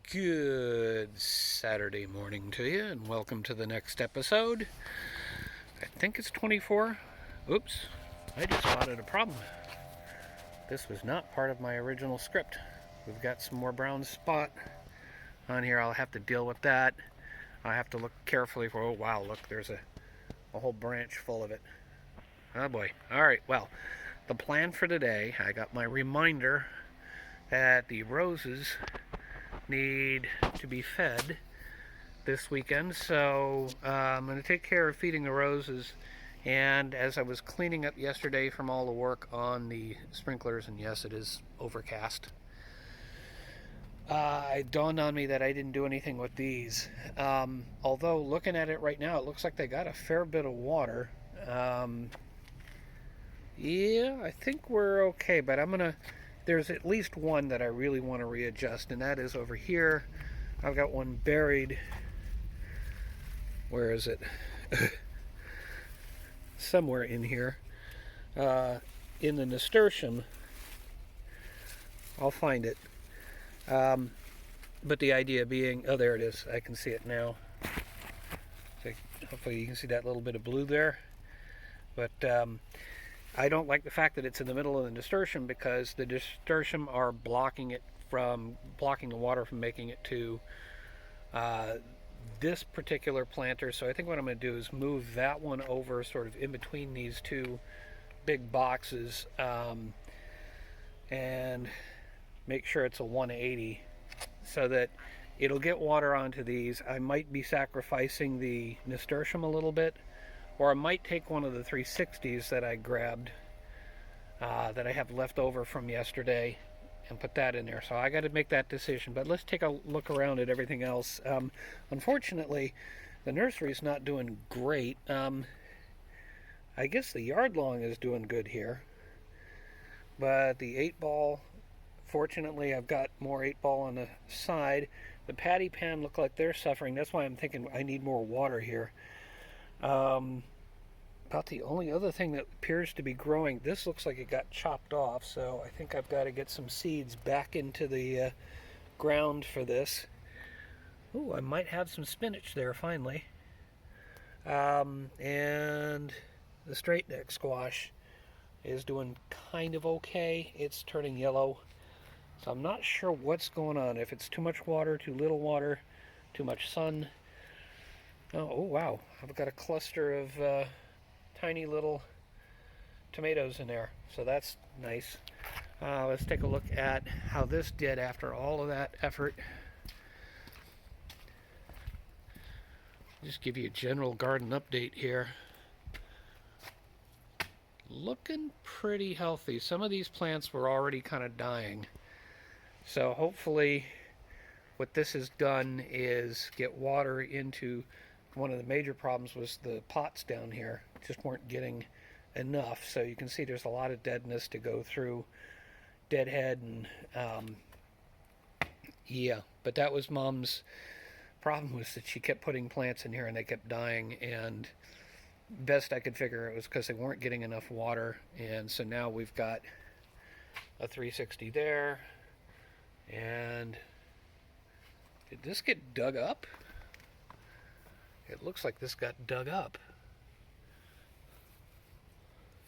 Good Saturday morning to you, and welcome to the next episode. I think it's 24. Oops, I just spotted a problem. This was not part of my original script. We've got some more brown spot on here. I'll have to deal with that. I have to look carefully for, oh wow, look, there's a whole branch full of it. Oh boy. Alright, well, the plan for today, I got my reminder that the roses need to be fed this weekend, so I'm going to take care of feeding the roses. And as I was cleaning up yesterday from all the work on the sprinklers, and yes, it is overcast, it dawned on me that I didn't do anything with these. Although looking at it right now, it looks like they got a fair bit of water. Yeah, I think we're okay, but there's at least one that I really want to readjust, and that is over here. I've got one buried. Where is it? Somewhere in here. In the nasturtium. I'll find it. But the idea being, oh, there it is. I can see it now. So hopefully you can see that little bit of blue there. But I don't like the fact that it's in the middle of the nasturtium, because the nasturtium are blocking the water from making it to this particular planter. So I think what I'm going to do is move that one over sort of in between these two big boxes, and make sure it's a 180 so that it'll get water onto these. I might be sacrificing the nasturtium a little bit, or I might take one of the 360s that I grabbed, that I have left over from yesterday, and put that in there. So I got to make that decision. But let's take a look around at everything else. Unfortunately, the nursery's not doing great. I guess the yard long is doing good here. But the 8-ball, fortunately, I've got more 8-ball on the side. The patty pan look like they're suffering. That's why I'm thinking I need more water here. About the only other thing that appears to be growing, this looks like it got chopped off, so I think I've got to get some seeds back into the ground for this. Ooh, I might have some spinach there finally. And the straight neck squash is doing kind of okay. It's turning yellow, so I'm not sure what's going on. If it's too much water, too little water, too much sun. Oh wow, I've got a cluster of tiny little tomatoes in there, so that's nice. Let's take a look at how this did after all of that effort. Just give you a general garden update here. Looking pretty healthy. Some of these plants were already kind of dying, so hopefully what this has done is get water into. One of the major problems was the pots down here just weren't getting enough, so you can see there's a lot of deadness to go through, deadhead, and yeah, but that was Mom's problem, was that she kept putting plants in here and they kept dying, and best I could figure it was because they weren't getting enough water. And so now we've got a 360 there. And did this get dug up? It looks like this got dug up.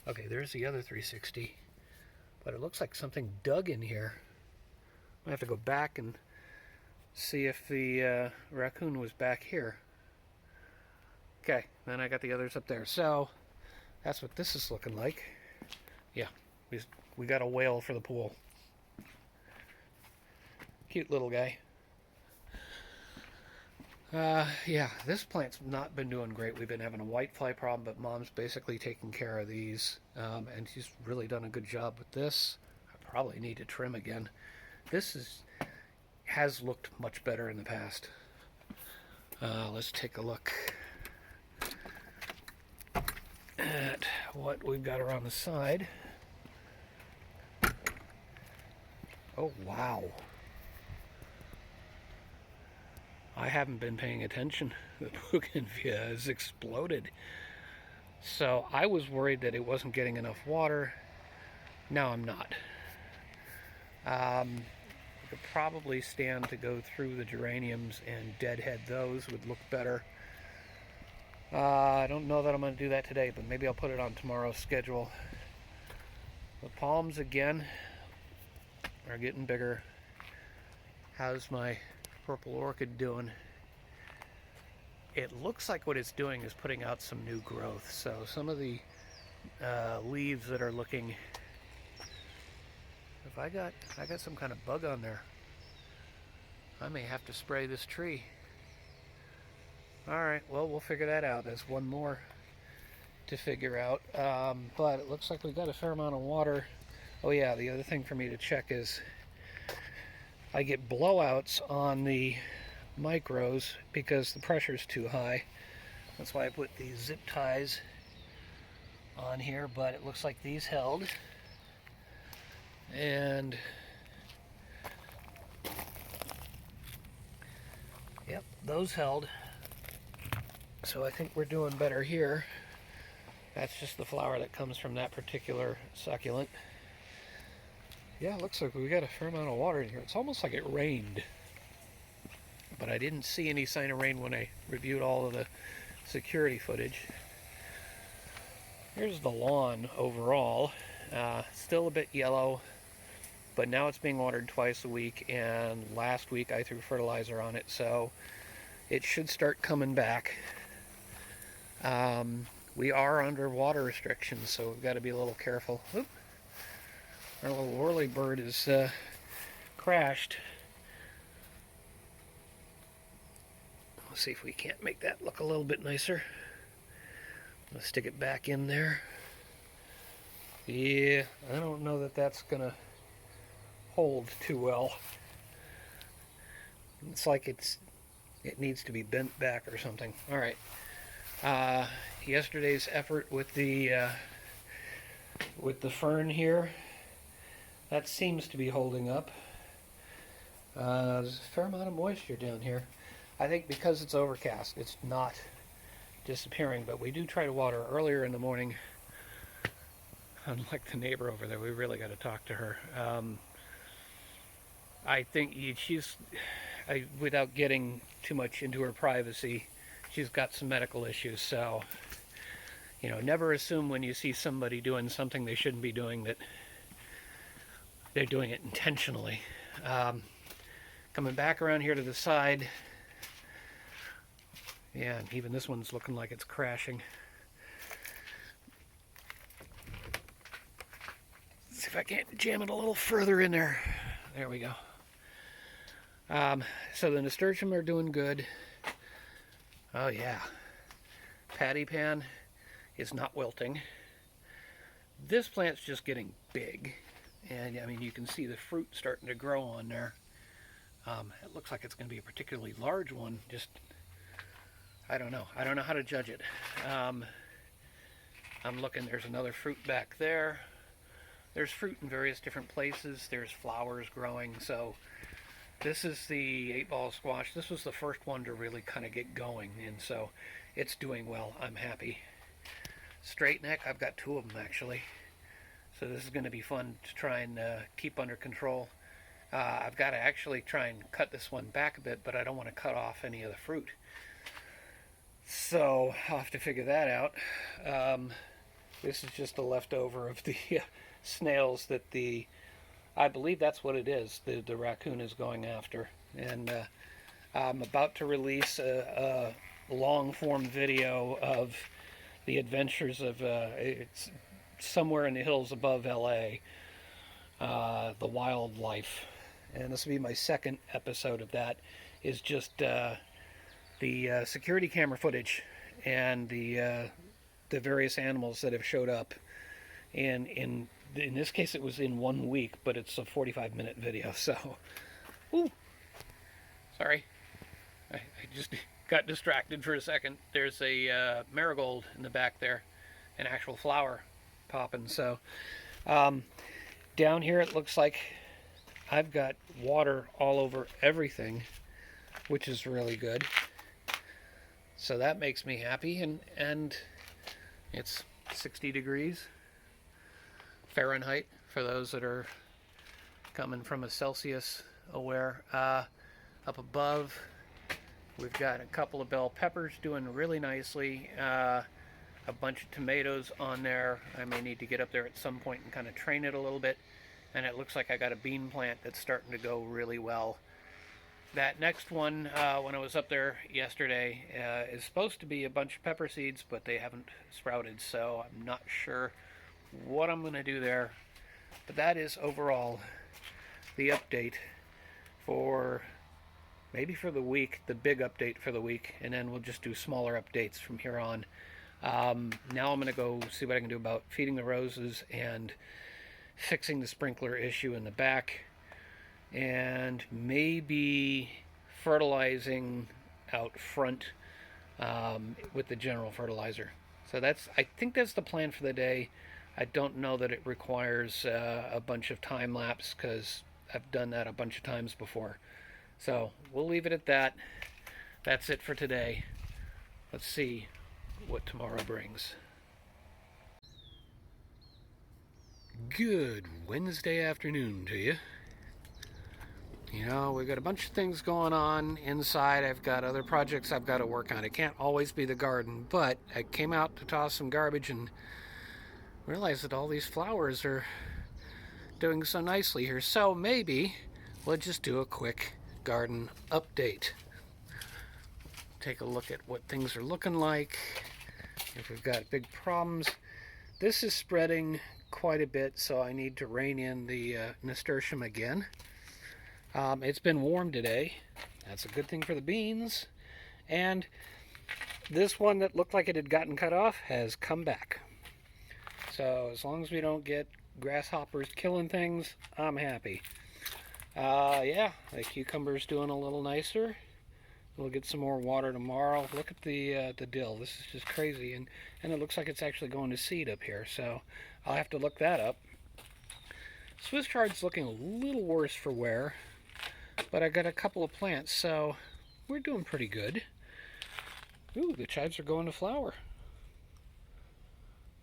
Okay, there's the other 360. But it looks like something dug in here. I have to go back and see if the raccoon was back here. Okay, then I got the others up there. So that's what this is looking like. Yeah, we got a whale for the pool. Cute little guy. Yeah, this plant's not been doing great. We've been having a whitefly problem, but Mom's basically taking care of these, and she's really done a good job with this. I probably need to trim again. This has looked much better in the past. Let's take a look at what we've got around the side. Oh, wow. I haven't been paying attention. The bougainvillea has exploded. So I was worried that it wasn't getting enough water. Now I'm not. could probably stand to go through the geraniums and deadhead those. Would look better. I don't know that I'm going to do that today, but maybe I'll put it on tomorrow's schedule. The palms again are getting bigger. How's my purple orchid doing? It looks like what it's doing is putting out some new growth. So some of the leaves that are looking, if I got some kind of bug on there, I may have to spray this tree. All right, well, we'll figure that out. There's one more to figure out, but it looks like we've got a fair amount of water. Oh yeah, the other thing for me to check is I get blowouts on the micros because the pressure's too high. That's why I put these zip ties on here, but it looks like these held. And yep, those held. So I think we're doing better here. That's just the flower that comes from that particular succulent. Yeah, it looks like we got a fair amount of water in here. It's almost like it rained. But I didn't see any sign of rain when I reviewed all of the security footage. Here's the lawn overall. Still a bit yellow, but now it's being watered twice a week, and last week I threw fertilizer on it, so it should start coming back. We are under water restrictions, so we've got to be a little careful. Oop. Our little whirly bird is crashed. Let's see if we can't make that look a little bit nicer. Let's stick it back in there. Yeah, I don't know that that's gonna hold too well. It's like it needs to be bent back or something. All right. Yesterday's effort with the fern here, that seems to be holding up. There's a fair amount of moisture down here. I think because it's overcast, it's not disappearing, but we do try to water earlier in the morning. Unlike the neighbor over there, we really got to talk to her. I think without getting too much into her privacy, she's got some medical issues, so, you know, never assume when you see somebody doing something they shouldn't be doing that they're doing it intentionally. Coming back around here to the side, yeah, even this one's looking like it's crashing. Let's see if I can't jam it a little further in there. There we go. So the nasturtium are doing good. Oh yeah. Patty pan is not wilting. This plant's just getting big. And I mean, you can see the fruit starting to grow on there. It looks like it's going to be a particularly large one. Just, I don't know. I don't know how to judge it. I'm looking, there's another fruit back there. There's fruit in various different places. There's flowers growing. So this is the 8-ball squash. This was the first one to really kind of get going. And so it's doing well. I'm happy. Straight neck, I've got 2 of them actually. So this is going to be fun to try and keep under control. I've got to actually try and cut this one back a bit, but I don't want to cut off any of the fruit. So I'll have to figure that out. This is just a leftover of the snails that I believe that's what it is, the raccoon is going after. And I'm about to release a long-form video of the adventures of, it's somewhere in the hills above LA, the wildlife. And this will be my second episode of that, is just the security camera footage and the various animals that have showed up. And in this case it was in 1 week, but it's a 45-minute video, so ooh, sorry, I just got distracted for a second. There's a marigold in the back there, an actual flower popping. So down here it looks like I've got water all over everything, which is really good. So that makes me happy, and it's 60 degrees Fahrenheit for those that are coming from a Celsius aware. Up above, we've got a couple of bell peppers doing really nicely. A bunch of tomatoes on there. I may need to get up there at some point and kind of train it a little bit. And it looks like I got a bean plant that's starting to go really well. That next one, when I was up there yesterday, is supposed to be a bunch of pepper seeds, but they haven't sprouted, so I'm not sure what I'm going to do there. But that is overall the update for, maybe for the week, the big update for the week, and then we'll just do smaller updates from here on. Now I'm going to go see what I can do about feeding the roses and fixing the sprinkler issue in the back, and maybe fertilizing out front with the general fertilizer. So I think that's the plan for the day. I don't know that it requires a bunch of time lapse, because I've done that a bunch of times before. So we'll leave it at that. That's it for today. Let's see what tomorrow brings. Good Wednesday afternoon to you. You know, we've got a bunch of things going on inside. I've got other projects I've got to work on. It can't always be the garden, but I came out to toss some garbage and realized that all these flowers are doing so nicely here. So maybe we'll just do a quick garden update. Take a look at what things are looking like. If we've got big problems. This is spreading quite a bit, so I need to rein in the nasturtium again. It's been warm today. That's a good thing for the beans. And this one that looked like it had gotten cut off has come back. So as long as we don't get grasshoppers killing things, I'm happy. Yeah, the cucumber's doing a little nicer. We'll get some more water tomorrow. Look at the dill. This is just crazy. And it looks like it's actually going to seed up here. So I'll have to look that up. Swiss chard's looking a little worse for wear. But I got a couple of plants, so we're doing pretty good. Ooh, the chives are going to flower.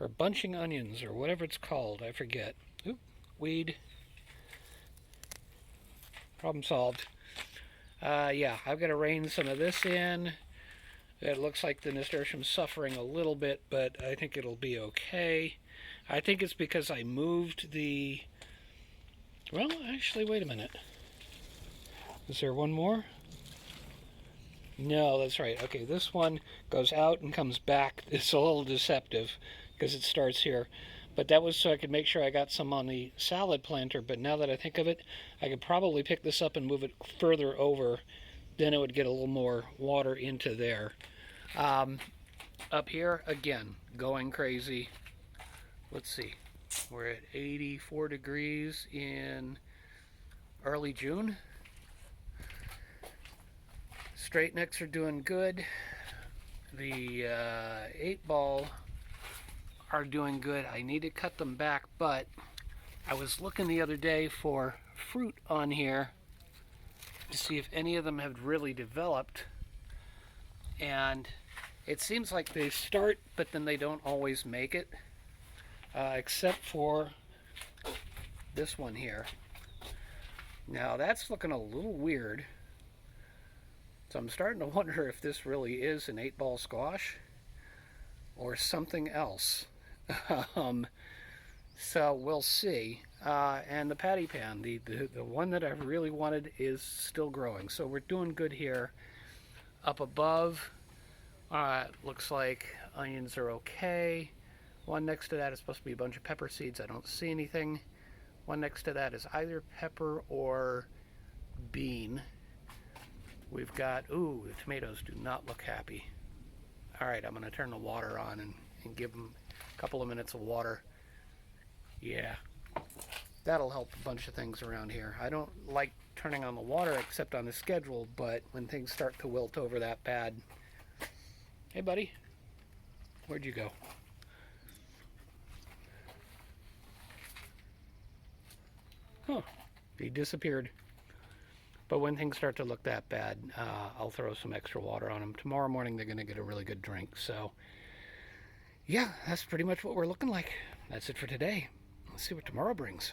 Or bunching onions, or whatever it's called. I forget. Ooh, weed. Problem solved. Yeah, I've got to rein some of this in. It looks like the nasturtium's suffering a little bit, but I think it'll be okay. I think it's because I moved the... Well, actually, wait a minute. Is there one more? No, that's right. Okay, this one goes out and comes back. It's a little deceptive because it starts here. But that was so I could make sure I got some on the salad planter. But now that I think of it, I could probably pick this up and move it further over. Then it would get a little more water into there. Up here, again, going crazy. Let's see. We're at 84 degrees in early June. Straight necks are doing good. The 8-ball are doing good. I need to cut them back, but I was looking the other day for fruit on here to see if any of them have really developed, and it seems like they start, but then they don't always make it, except for this one here. Now that's looking a little weird, so I'm starting to wonder if this really is an 8-ball squash or something else. So we'll see. And the patty pan, the one that I really wanted, is still growing. So we're doing good here. Up above, looks like onions are okay. One next to that is supposed to be a bunch of pepper seeds. I don't see anything. One next to that is either pepper or bean. We've got, ooh, the tomatoes do not look happy. All right, I'm going to turn the water on and give them a couple of minutes of water. Yeah, that'll help a bunch of things around here. I don't like turning on the water except on the schedule, but when things start to wilt over that bad. Hey, buddy, where'd you go? Huh, he disappeared. But when things start to look that bad, I'll throw some extra water on them. Tomorrow morning, they're going to get a really good drink. So, yeah, that's pretty much what we're looking like. That's it for today. Let's see what tomorrow brings.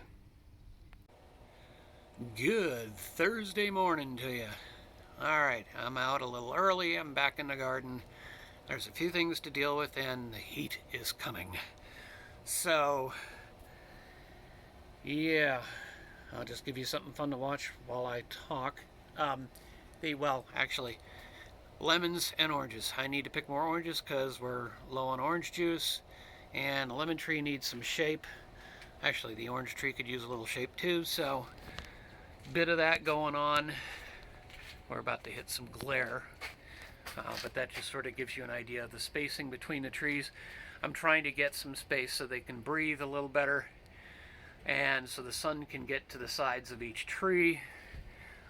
Good Thursday morning to you. Alright, I'm out a little early. I'm back in the garden. There's a few things to deal with, and the heat is coming. So, yeah, I'll just give you something fun to watch while I talk. Actually, lemons and oranges. I need to pick more oranges because we're low on orange juice, and the lemon tree needs some shape. Actually, the orange tree could use a little shape too, so bit of that going on. We're about to hit some glare, but that just sort of gives you an idea of the spacing between the trees. I'm trying to get some space so they can breathe a little better, and so the sun can get to the sides of each tree.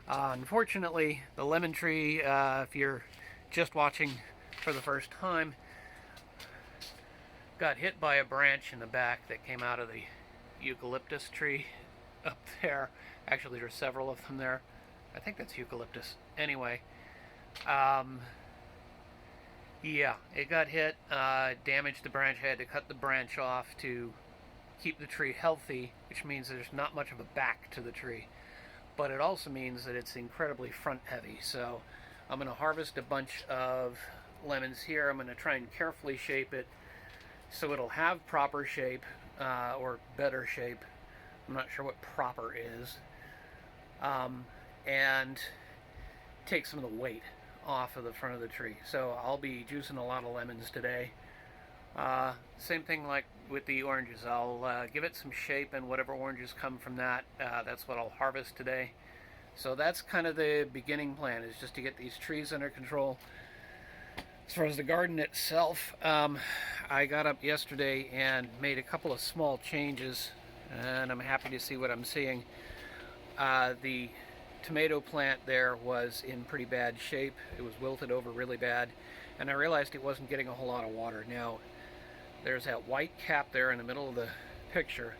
Unfortunately, the lemon tree, if you're just watching for the first time, got hit by a branch in the back that came out of the eucalyptus tree up there. Actually, there's several of them there. I think that's eucalyptus. Anyway, yeah, it got hit, damaged the branch. I had to cut the branch off to keep the tree healthy, which means there's not much of a back to the tree. But it also means that it's incredibly front heavy. So I'm going to harvest a bunch of lemons here. I'm going to try and carefully shape it so it'll have proper shape, or better shape. I'm not sure what proper is. And take some of the weight off of the front of the tree. So I'll be juicing a lot of lemons today. Same thing like with the oranges. I'll give it some shape, and whatever oranges come from that, that's what I'll harvest today. So that's kind of the beginning plan, is just to get these trees under control. As far as the garden itself, I got up yesterday and made a couple of small changes, and I'm happy to see what I'm seeing. The tomato plant there was in pretty bad shape. It was wilted over really bad, and I realized it wasn't getting a whole lot of water. Now, there's that white cap there in the middle of the picture,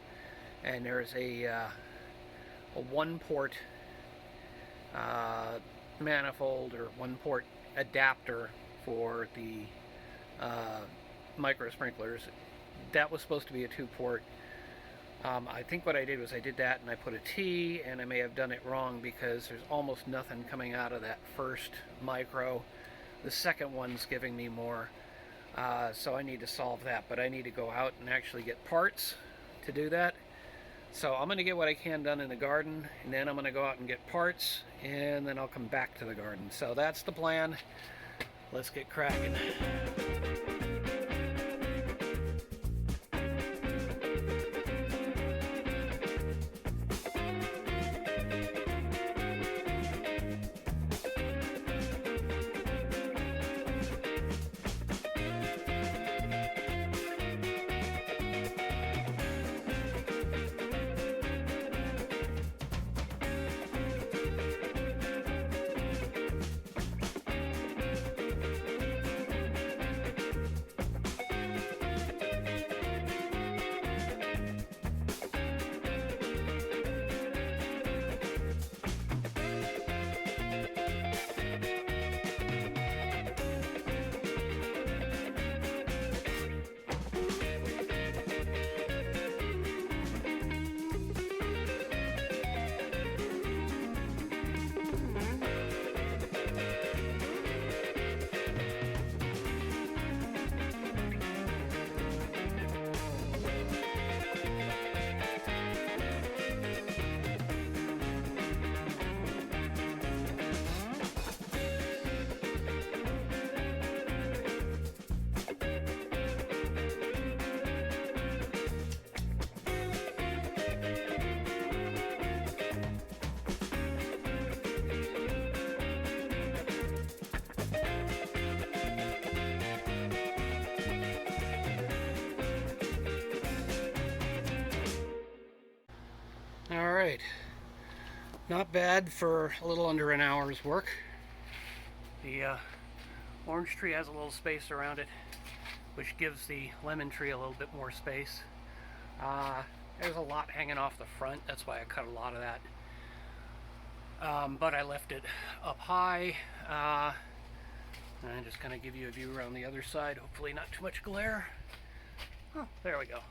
and there's a one-port manifold, or one-port adapter for the micro sprinklers. That was supposed to be a two-port. I think what I did was I did that and I put a T, and I may have done it wrong because there's almost nothing coming out of that first micro. The second one's giving me more, so I need to solve that. But I need to go out and actually get parts to do that. So I'm going to get what I can done in the garden, and then I'm going to go out and get parts, and then I'll come back to the garden. So that's the plan. Let's get cracking. Alright, not bad for a little under an hour's work. The orange tree has a little space around it, which gives the lemon tree a little bit more space. There's a lot hanging off the front, that's why I cut a lot of that. But I left it up high, and I'm just going to give you a view around the other side, hopefully not too much glare. Oh, there we go.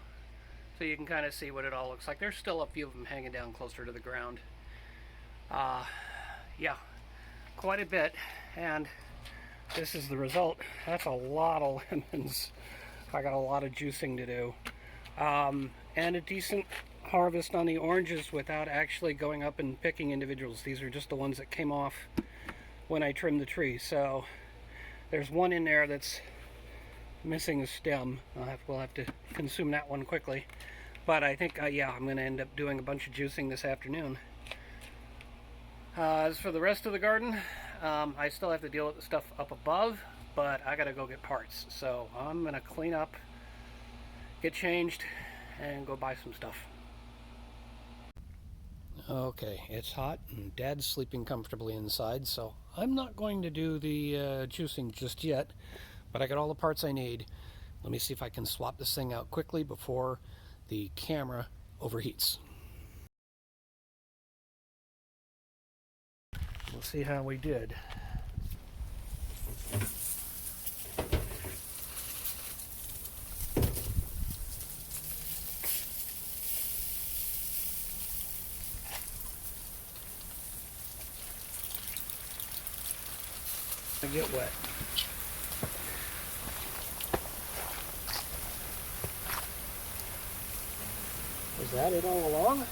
So you can kind of see what it all looks like. There's still a few of them hanging down closer to the ground. Yeah, quite a bit, and this is the result. That's a lot of lemons. I got a lot of juicing to do. And a decent harvest on the oranges without actually going up and picking individuals. These are just the ones that came off when I trimmed the tree. So there's one in there that's missing a stem. We'll have to consume that one quickly. But I think, yeah, I'm going to end up doing a bunch of juicing this afternoon. As for the rest of the garden, I still have to deal with the stuff up above, but I gotta go get parts. So I'm gonna clean up, get changed, and go buy some stuff. Okay, it's hot and Dad's sleeping comfortably inside, so I'm not going to do the juicing just yet, but I got all the parts I need. Let me see if I can swap this thing out quickly before the camera overheats. We'll see how we did. I get wet. Was that it all along?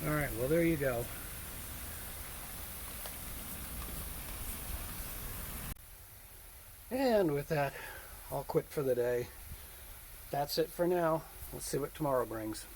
All right, well, there you go. And with that, I'll quit for the day. That's it for now. Let's see what tomorrow brings.